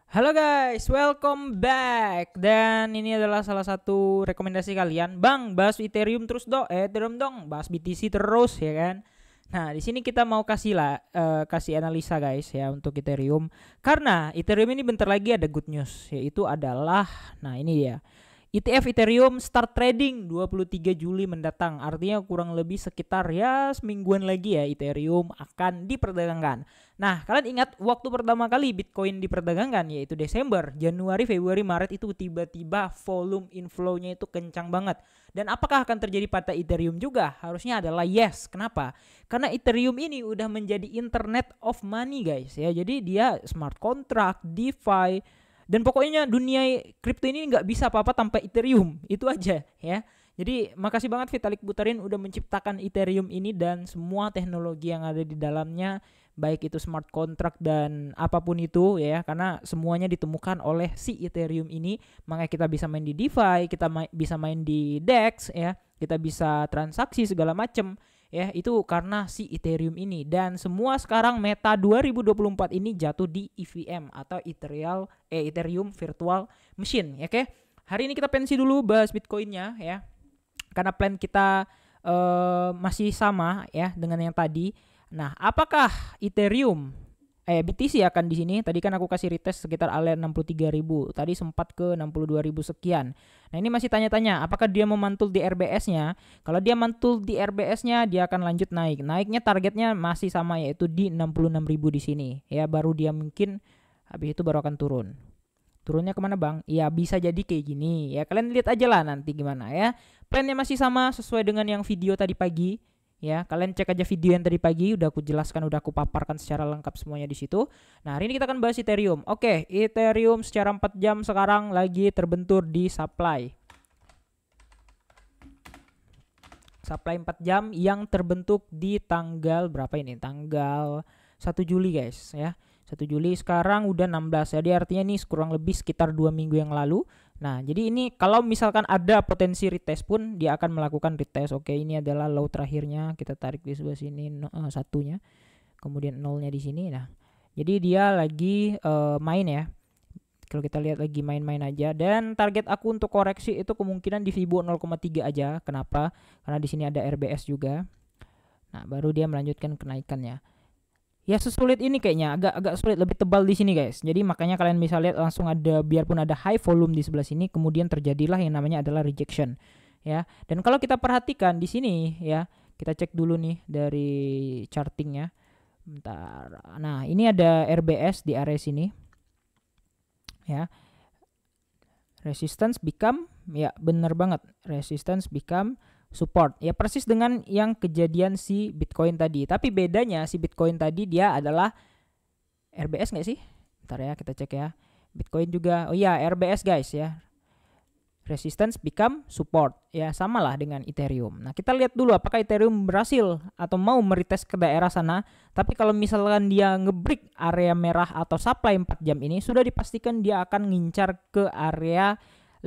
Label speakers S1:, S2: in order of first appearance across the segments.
S1: Halo guys, welcome back. Dan ini adalah salah satu rekomendasi kalian. Bang, bahas Ethereum terus dong. Ethereum dong, bahas BTC terus ya kan. Nah, di sini kita mau kasih analisa guys ya untuk Ethereum. Karena Ethereum ini bentar lagi ada good news, yaitu adalah ini dia. ETF Ethereum start trading 23 Juli mendatang. Artinya kurang lebih sekitar ya semingguan lagi ya Ethereum akan diperdagangkan. Nah, kalian ingat waktu pertama kali Bitcoin diperdagangkan yaitu Desember, Januari, Februari, Maret itu tiba-tiba volume inflow-nya itu kencang banget. Dan apakah akan terjadi pada Ethereum juga? Harusnya adalah yes. Kenapa? Karena Ethereum ini udah menjadi Internet of Money guys ya. Jadi dia smart contract, DeFi, dan pokoknya dunia kripto ini nggak bisa apa-apa tanpa Ethereum. Itu aja ya. Jadi makasih banget Vitalik Buterin udah menciptakan Ethereum ini dan semua teknologi yang ada di dalamnya, baik itu smart contract dan apapun itu ya, karena semuanya ditemukan oleh si Ethereum ini. Makanya kita bisa main di DeFi, kita bisa main di DEX ya, kita bisa transaksi segala macem ya, itu karena si Ethereum ini. Dan semua sekarang Meta 2024 ini jatuh di EVM atau Ethereum Virtual Machine ya. Oke, hari ini kita pensi dulu bahas Bitcoinnya ya, karena plan kita masih sama ya dengan yang tadi. Nah, apakah Ethereum BTC akan di sini? Tadi kan aku kasih retest sekitar area 63.000. Tadi sempat ke 62.000 sekian. Nah, ini masih tanya-tanya apakah dia memantul di RBS-nya. Kalau dia mantul di RBS-nya, dia akan lanjut naik. Naiknya targetnya masih sama yaitu di 66.000 di sini. Ya, baru dia mungkin habis itu baru akan turun. Turunnya kemana bang? Ya bisa jadi kayak gini ya, kalian lihat aja lah nanti gimana ya. Plannya masih sama sesuai dengan yang video tadi pagi ya. Kalian cek aja video yang tadi pagi, udah aku jelaskan, udah aku paparkan secara lengkap semuanya di situ. Nah, hari ini kita akan bahas Ethereum. Oke, Ethereum secara 4 jam sekarang lagi terbentur di supply 4 jam yang terbentuk di tanggal berapa ini? Tanggal 1 Juli guys ya. 1 Juli sekarang udah 16. Jadi artinya ini kurang lebih sekitar 2 minggu yang lalu. Nah, jadi ini kalau misalkan ada potensi retest pun dia akan melakukan retest. Oke, ini adalah low terakhirnya. Kita tarik di sebelah sini satunya. Kemudian nolnya di sini. Nah, jadi dia lagi main ya. Kalau kita lihat lagi main-main aja, dan target aku untuk koreksi itu kemungkinan di Fibo 0,3 aja. Kenapa? Karena di sini ada RBS juga. Nah, baru dia melanjutkan kenaikannya. Ya sesulit ini kayaknya, agak sulit, lebih tebal di sini guys. Jadi makanya kalian bisa lihat langsung ada, biarpun ada high volume di sebelah sini, kemudian terjadilah yang namanya adalah rejection ya. Dan kalau kita perhatikan di sini ya, kita cek dulu nih dari chartingnya. Bentar. Nah, ini ada RBS di area sini ya. Resistance become, ya bener banget, resistance become support ya, persis dengan yang kejadian si Bitcoin tadi. Tapi bedanya si Bitcoin tadi dia adalah RBS nggak sih? Bentar ya, kita cek ya. Bitcoin juga, oh iya RBS guys ya, resistance become support ya, samalah dengan Ethereum. Nah, kita lihat dulu apakah Ethereum berhasil atau mau meretest ke daerah sana. Tapi kalau misalkan dia ngebreak area merah atau supply 4 jam ini, sudah dipastikan dia akan ngincar ke area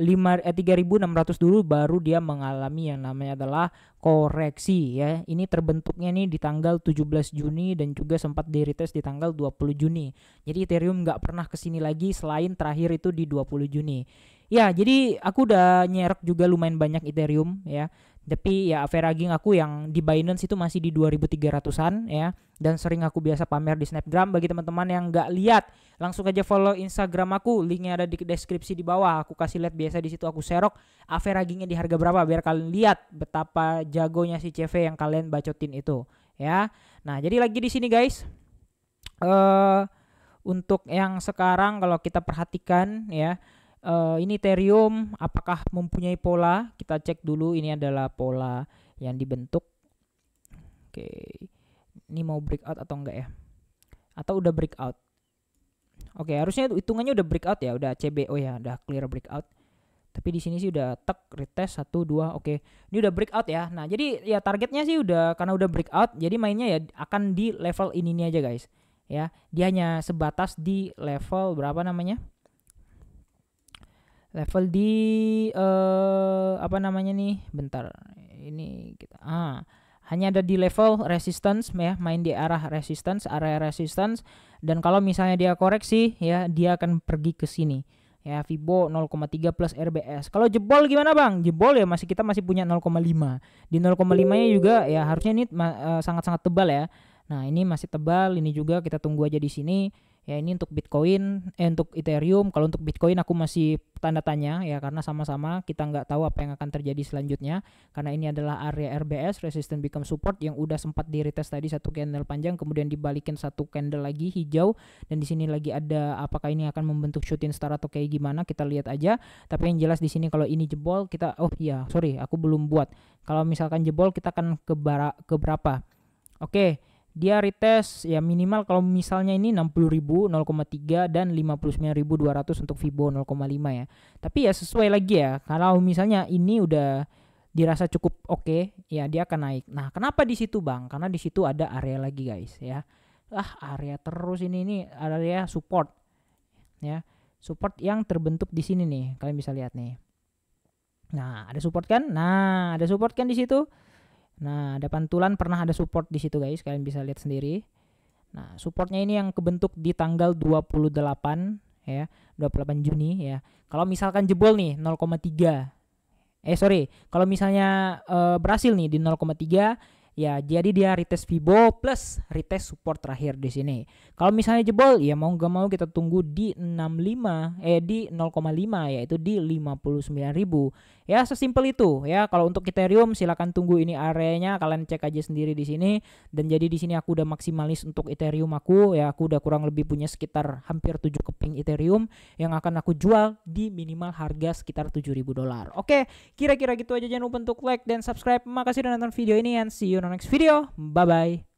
S1: 3.600 dulu, baru dia mengalami yang namanya adalah koreksi ya. Ini terbentuknya nih di tanggal 17 Juni dan juga sempat di retest di tanggal 20 Juni. Jadi Ethereum nggak pernah kesini lagi selain terakhir itu di 20 Juni. Ya, jadi aku udah nyerok juga lumayan banyak Ethereum ya. Tapi ya averaging aku yang di Binance itu masih di 2.300-an ya. Dan sering aku biasa pamer di Snapgram. Bagi teman-teman yang nggak lihat, langsung aja follow Instagram aku, linknya ada di deskripsi di bawah. Aku kasih lihat biasa di situ, aku serok averagingnya di harga berapa biar kalian lihat betapa jagonya si CV yang kalian bacotin itu ya. Nah, jadi lagi di sini guys, untuk yang sekarang kalau kita perhatikan ya, ini Ethereum apakah mempunyai pola? Kita cek dulu, ini adalah pola yang dibentuk. Oke, ini mau breakout atau enggak ya? Atau udah breakout? Oke, harusnya hitungannya udah breakout ya, udah CBO ya, udah clear breakout. Tapi di sini sih udah tek retest 1 2. Oke. Ini udah breakout ya. Nah, jadi ya targetnya sih udah, karena udah breakout, jadi mainnya ya akan di level ini aja guys. Ya, dia hanya sebatas di level berapa namanya? Level di apa namanya nih? Bentar. Ini kita hanya ada di level resistance ya, main di arah resistance, area resistance, dan kalau misalnya dia koreksi ya dia akan pergi ke sini ya, Fibo 0,3 plus RBS. Kalau jebol gimana Bang? Jebol ya kita masih punya 0,5. Di 0,5-nya juga ya harusnya ini sangat-sangat tebal ya. Nah, ini masih tebal, ini juga kita tunggu aja di sini. Ya, ini untuk Bitcoin, untuk Ethereum. Kalau untuk Bitcoin aku masih tanda tanya ya, karena sama-sama kita nggak tahu apa yang akan terjadi selanjutnya. Karena ini adalah area RBS, Resistance Become Support, yang udah sempat di retest tadi satu candle panjang, kemudian dibalikin satu candle lagi hijau, dan di sini lagi ada apakah ini akan membentuk shooting star atau kayak gimana, kita lihat aja. Tapi yang jelas di sini kalau ini jebol kita, aku belum buat. Kalau misalkan jebol kita akan ke berapa? Oke. Dia retest ya minimal kalau misalnya ini 60.000, 0,3 dan 59.200 untuk Fibo 0,5 ya. Tapi ya sesuai lagi ya. Kalau misalnya ini udah dirasa cukup oke, ya dia akan naik. Nah, kenapa di situ Bang? Karena di situ ada area lagi guys ya. Area terus ini area support. Ya. Support yang terbentuk di sini nih. Kalian bisa lihat nih. Nah, ada support kan? Nah, ada support kan di situ? Nah, ada pantulan pernah ada support di situ guys, kalian bisa lihat sendiri. Nah, supportnya ini yang kebentuk di tanggal 28 ya, 28 Juni ya. Kalau misalkan jebol nih 0,3. Kalau misalnya berhasil nih di 0,3 ya, jadi dia retest Fibo plus retest support terakhir di sini. Kalau misalnya jebol ya mau nggak mau kita tunggu di 0,5 yaitu di 59.000. Ya sesimpel itu ya. Kalau untuk Ethereum silakan tunggu ini areanya, kalian cek aja sendiri di sini. Dan jadi di sini aku udah maksimalis untuk Ethereum aku ya, aku udah kurang lebih punya sekitar hampir 7 keping Ethereum yang akan aku jual di minimal harga sekitar $7.000. Oke, kira-kira gitu aja, jangan lupa untuk like dan subscribe. Makasih udah nonton video ini and see you on the next video. Bye bye.